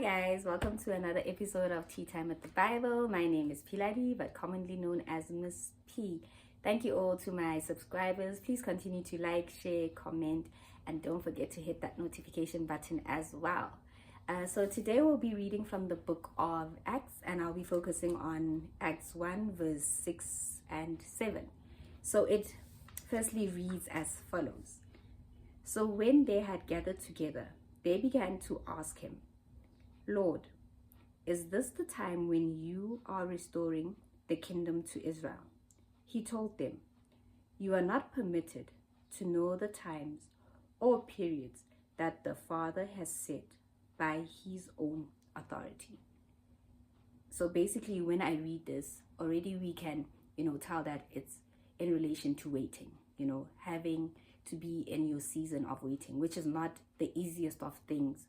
guys, welcome to another episode of Tea Time with the Bible. My name is Piladi, but commonly known as Miss P. Thank you all to my subscribers. Please continue to like, share, comment, and don't forget to hit that notification button as well. So today we'll be reading from the book of Acts, and I'll be focusing on Acts 1 verse 6 and 7. So it firstly reads as follows. So when they had gathered together, they began to ask him, Lord, is this the time when you are restoring the kingdom to Israel? He told them, you are not permitted to know the times or periods that the Father has set by his own authority. So basically, when I read this, already we can, tell that it's in relation to waiting, having to be in your season of waiting, which is not the easiest of things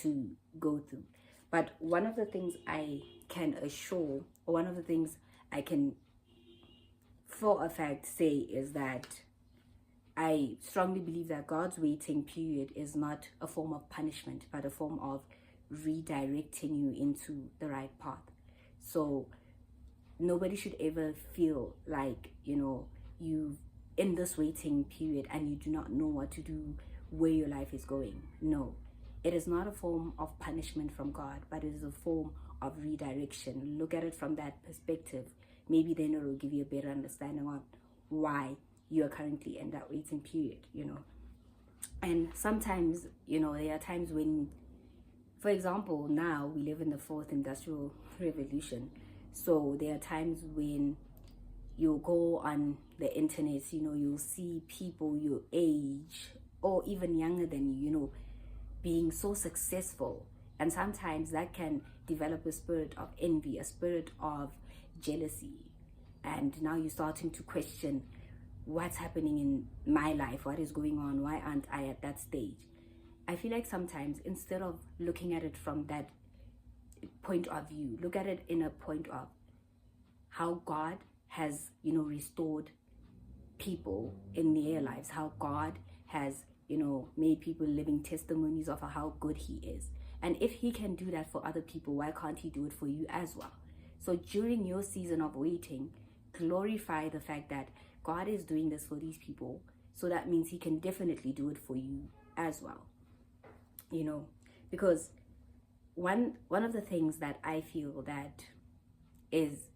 to go through. But one of the things I can assure, or one of the things I can for a fact say is that I strongly believe that God's waiting period is not a form of punishment, but a form of redirecting you into the right path. So nobody should ever feel like, you in this waiting period and you do not know what to do, where your life is going. No, it is not a form of punishment from God, but it is a form of redirection. Look at it from that perspective. Maybe then it will give you a better understanding on why you are currently in that waiting period, And sometimes, there are times when, for example, now we live in the fourth industrial revolution. So there are times when you'll go on the internet, you'll see people your age or even younger than you, being so successful. And sometimes that can develop a spirit of envy, a spirit of jealousy. And now you're starting to question what's happening in my life, what is going on, why aren't I at that stage? I feel like sometimes instead of looking at it from that point of view, look at it in a point of how God has, restored people in their lives, how God has, made people living testimonies of how good he is. And if he can do that for other people, why can't he do it for you as well? So during your season of waiting, glorify the fact that God is doing this for these people. So that means he can definitely do it for you as well. Because one of the things that I feel that is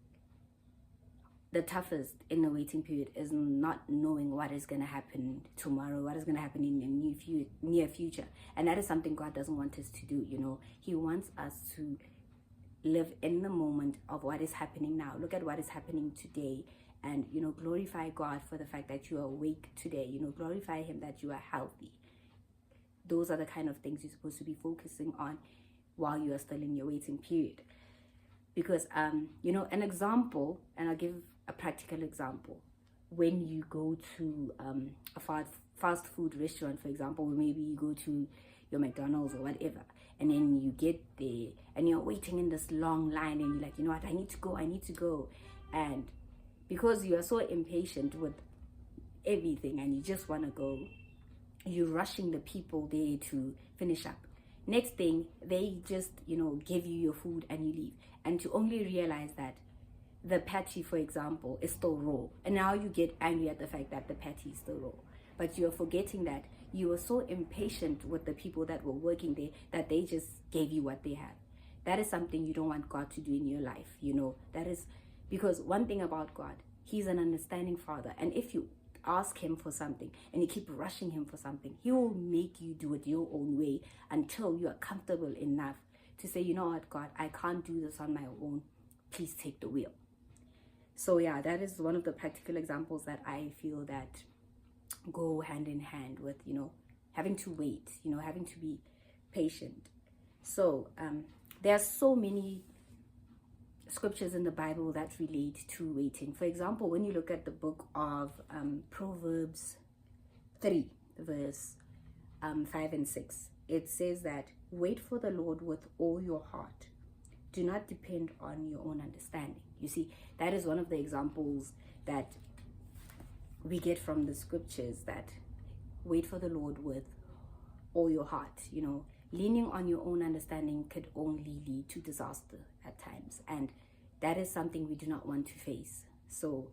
the toughest in the waiting period is not knowing what is going to happen tomorrow, what is going to happen in the near future. And that is something God doesn't want us to do. He wants us to live in the moment of what is happening now. Look at what is happening today and, glorify God for the fact that you are awake today. Glorify him that you are healthy. Those are the kind of things you're supposed to be focusing on while you are still in your waiting period. Because, an example, and I'll give a practical example. When you go to a fast food restaurant, for example, or maybe you go to your McDonald's or whatever, and then you get there and you're waiting in this long line and you're like, what, I need to go. And because you are so impatient with everything and you just want to go, you're rushing the people there to finish up. Next thing, they just, give you your food and you leave. And to only realize that the patty, for example, is still raw. And now you get angry at the fact that the patty is still raw. But you're forgetting that you were so impatient with the people that were working there that they just gave you what they had. That is something you don't want God to do in your life, That is because one thing about God, he's an understanding father. And if you ask him for something and you keep rushing him for something, he will make you do it your own way until you are comfortable enough to say, you know what, God, I can't do this on my own. Please take the wheel. So yeah, that is one of the practical examples that I feel that go hand in hand with, having to wait, having to be patient. So there are so many scriptures in the Bible that relate to waiting. For example, when you look at the book of Proverbs 3, verse 5 and 6, it says that wait for the Lord with all your heart. Do not depend on your own understanding. You see, that is one of the examples that we get from the scriptures, that wait for the Lord with all your heart. leaning on your own understanding could only lead to disaster at times, and that is something we do not want to face. So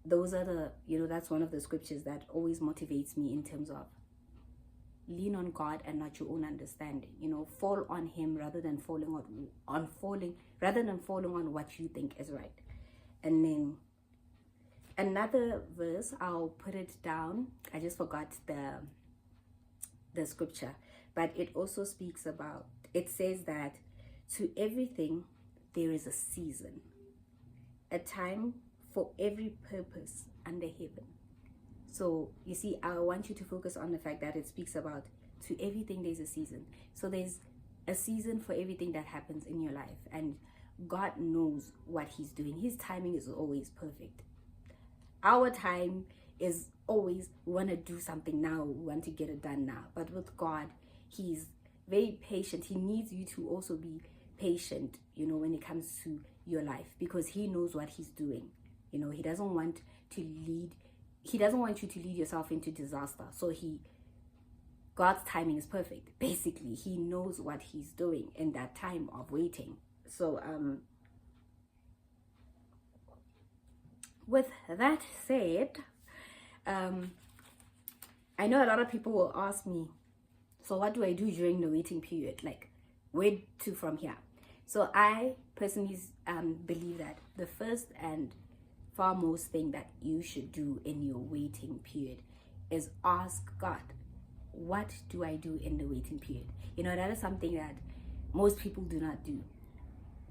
those are that's one of the scriptures that always motivates me in terms of lean on God and not your own understanding. Fall on him rather than falling on what you think is right. And then another verse, I'll put it down. I just forgot the scripture, but it also speaks about, it says that to everything there is a season, a time for every purpose under heaven. So you see, I want you to focus on the fact that it speaks about to everything there's a season. So there's a season for everything that happens in your life, and God knows what he's doing. His timing is always perfect. Our time is always, we want to do something now, we want to get it done now. But with God, he's very patient. He needs you to also be patient, when it comes to your life, because he knows what he's doing. He doesn't want you to lead yourself into disaster. So God's timing is perfect. Basically, he knows what he's doing in that time of waiting. So with that said, I know a lot of people will ask me, so what do I do during the waiting period? Like, where to from here? So I personally believe that the first and foremost thing that you should do in your waiting period is ask God, what do I do in the waiting period? That is something that most people do not do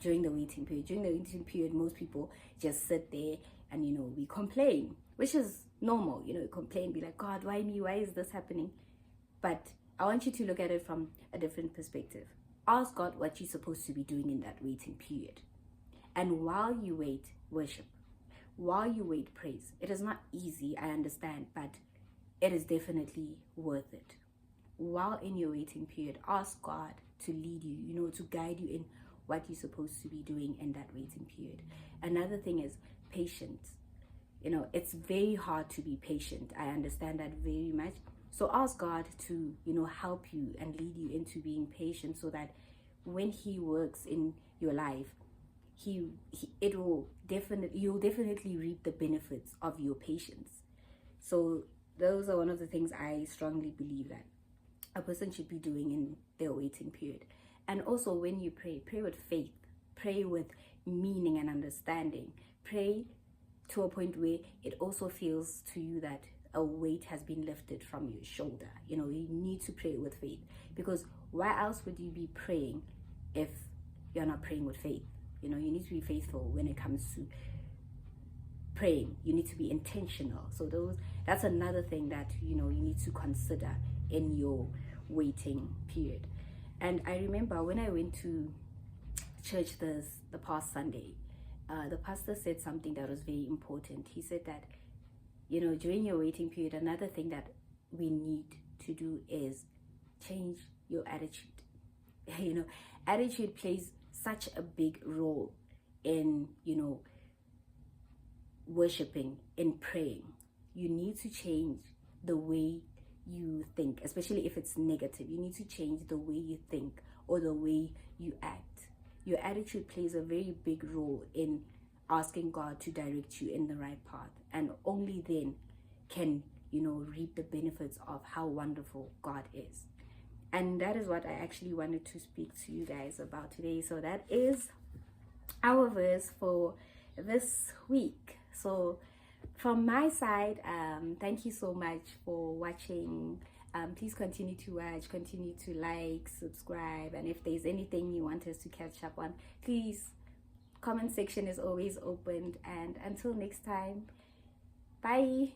during the waiting period. During the waiting period, most people just sit there and, we complain, which is normal. Complain, be like, God, why me? Why is this happening? But I want you to look at it from a different perspective. Ask God what you're supposed to be doing in that waiting period. And while you wait, worship. While you wait, praise. It is not easy, I understand, but it is definitely worth it. While in your waiting period, ask God to lead you, to guide you in what you're supposed to be doing in that waiting period. Another thing is patience. It's very hard to be patient. I understand that very much. So ask God to, help you and lead you into being patient, so that when he works in your life, you'll definitely reap the benefits of your patience. So those are one of the things I strongly believe that a person should be doing in their waiting period. And also, when you pray with faith, pray with meaning and understanding. Pray to a point where it also feels to you that a weight has been lifted from your shoulder. You need to pray with faith, because why else would you be praying if you're not praying with faith? You need to be faithful when it comes to praying. You need to be intentional. So that's another thing that you need to consider in your waiting period. And I remember when I went to church the past Sunday, the pastor said something that was very important. He said that during your waiting period, another thing that we need to do is change your attitude. Attitude plays such a big role in worshiping, in praying. You need to change the way you think, especially if it's negative. You need to change the way you think or the way you act. Your attitude plays a very big role in asking God to direct you in the right path, and only then can reap the benefits of how wonderful God is. And that is what I actually wanted to speak to you guys about today. So that is our verse for this week. So from my side, thank you so much for watching. Please continue to watch, continue to like, subscribe, and if there's anything you want us to catch up on, please, comment section is always opened. And until next time, bye.